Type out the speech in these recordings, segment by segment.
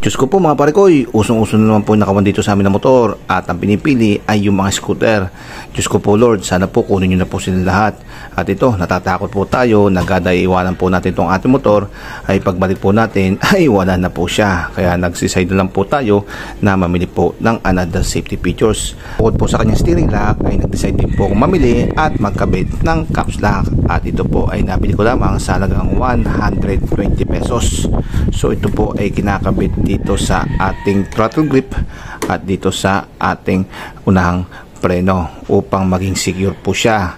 Diyos ko po mga pare ko, usong-uso na naman po nakawan dito sa amin na motor at ang pinipili ay yung mga scooter. Diyos ko po Lord, sana po kunin nyo na po sila lahat. At ito, natatakot po tayo, nagdaiwanan po natin itong ating motor, ay pagbalik po natin ay wala na po siya. Kaya nagsiside na lang po tayo na mamili po ng another safety features. Bukod po sa kanyang steering lock ay nag-decide din po akong mamili at magkabit ng caps lock. At ito po ay nabili ko lamang sa halagang 120 pesos. So ito po ay kinakabit dito sa ating throttle grip at dito sa ating unahang preno upang maging secure po siya.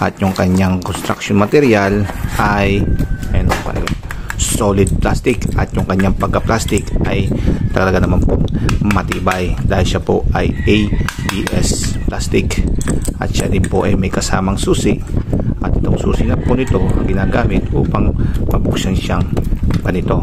At yung kanyang construction material ay solid plastic at yung kanyang pagka-plastic ay talaga naman po matibay dahil siya po ay ABS plastic at siya din po ay may kasamang susi at itong susi na po nito ang ginagamit upang mabuksan siyang ganito.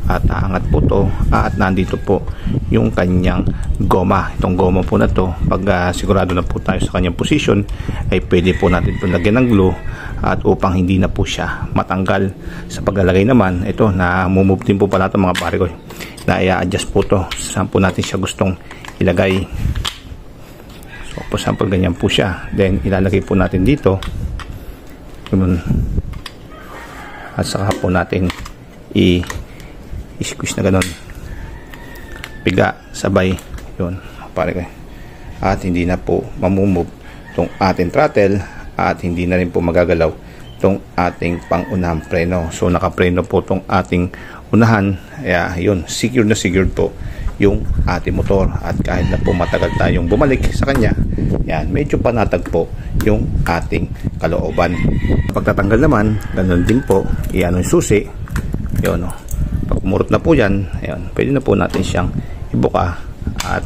At aangat po to at nandito po yung kanyang goma. Itong goma po na to, pag sigurado na po tayo sa kanyang position, ay pwede po natin ito lagyan ng glue at upang hindi na po siya matanggal. Sa paglalagay naman, ito na move din po pala ito mga pare ko, na i-adjust po to saan po natin siya gustong ilagay. So po sample ganyan po siya, then ilalagay po natin dito at saka po natin i-squeeze na ganun, piga sabay yun pare ko, at hindi na po mamumove itong ating throttle at hindi na rin po magagalaw itong ating pangunahang preno. So nakapreno po itong ating unahan, kaya yun, secure na secure po yung ating motor. At kahit na po matagal tayong bumalik sa kanya, yan, medyo panatag po yung ating kalooban. Pagtatanggal naman, ganun din po, i-ano yung susi yun, pag umurot na po yan, ayun, pwede na po natin siyang ibuka at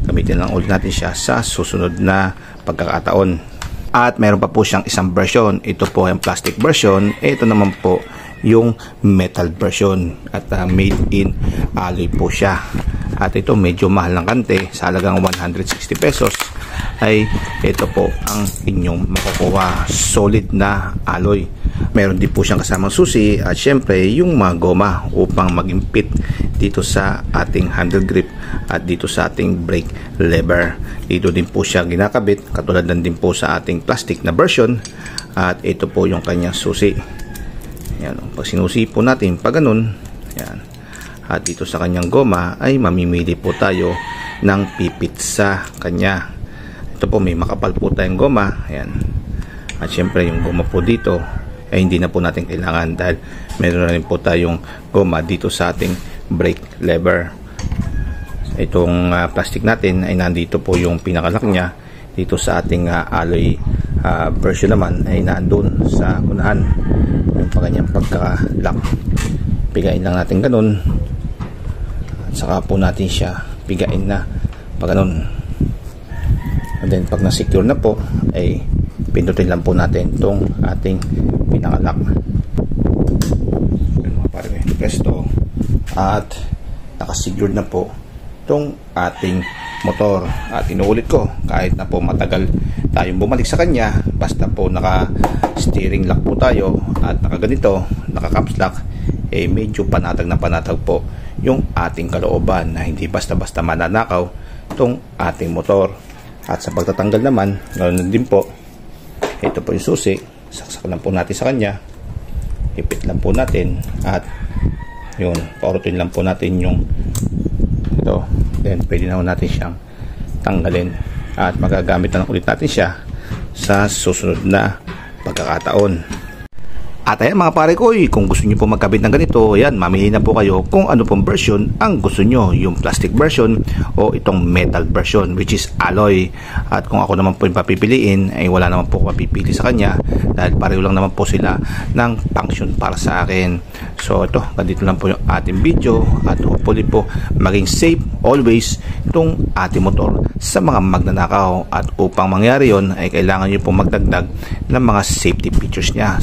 gamitin lang ulit natin siya sa susunod na pagkakataon. At meron pa po siyang isang version. Ito po yung plastic version, ito naman po yung metal version at made in alloy po siya. At ito medyo mahal ng kante, sa halagang 160 pesos ay ito po ang inyong makukuha, solid na alloy. Meron din po siyang kasamang susi at syempre yung mga goma upang maging fit dito sa ating handle grip at dito sa ating brake lever. Dito din po siya ginakabit, katulad lang din po sa ating plastic na version. At ito po yung kanyang susi. Yan, pag sinusi po natin pag ganun, yan. At dito sa kanyang goma ay mamimili po tayo ng pipit sa kanya. Ito po may makapal po tayong goma, yan. At syempre yung goma po dito ay hindi na po natin kailangan dahil meron na rin po tayong goma dito sa ating brake lever. Itong plastic natin ay nandito po yung pinakalock niya. Dito sa ating alloy version naman ay nandun sa unahan yung kanyang pagka-lock. Pigain lang natin ganun at saka po natin siya pigain na pag ganun. And then pag na-secure na po ay pindutin lang po natin itong ating pinakalock. Presto, at nakasigure na po itong ating motor. At inuulit ko, kahit na po matagal tayong bumalik sa kanya, basta po naka steering lock po tayo at nakaganito, naka caps lock, eh medyo panatag na panatag po yung ating kalooban na hindi basta-basta mananakaw itong ating motor. At sa pagtatanggal naman, ganoon din po, ito po yung susi, saksak lang po natin sa kanya, ipit lang po natin at yun, paurutin lang po natin yung ito, then pwede na natin siyang tanggalin at magagamit na ulit natin siya sa susunod na pagkakataon. At ayan mga pare ko, kung gusto nyo po magkabit ng ganito, ayan, mamili na po kayo kung ano pong version ang gusto nyo, yung plastic version o itong metal version, which is alloy. At kung ako naman po yung papipiliin, ay wala naman po ako mapipili sa kanya dahil pareho lang naman po sila ng function para sa akin. So ito, ganito lang po yung ating video at hopefully po maging safe always itong ating motor sa mga magnanakaw. At upang mangyari yon ay kailangan nyo po magdagdag ng mga safety features niya.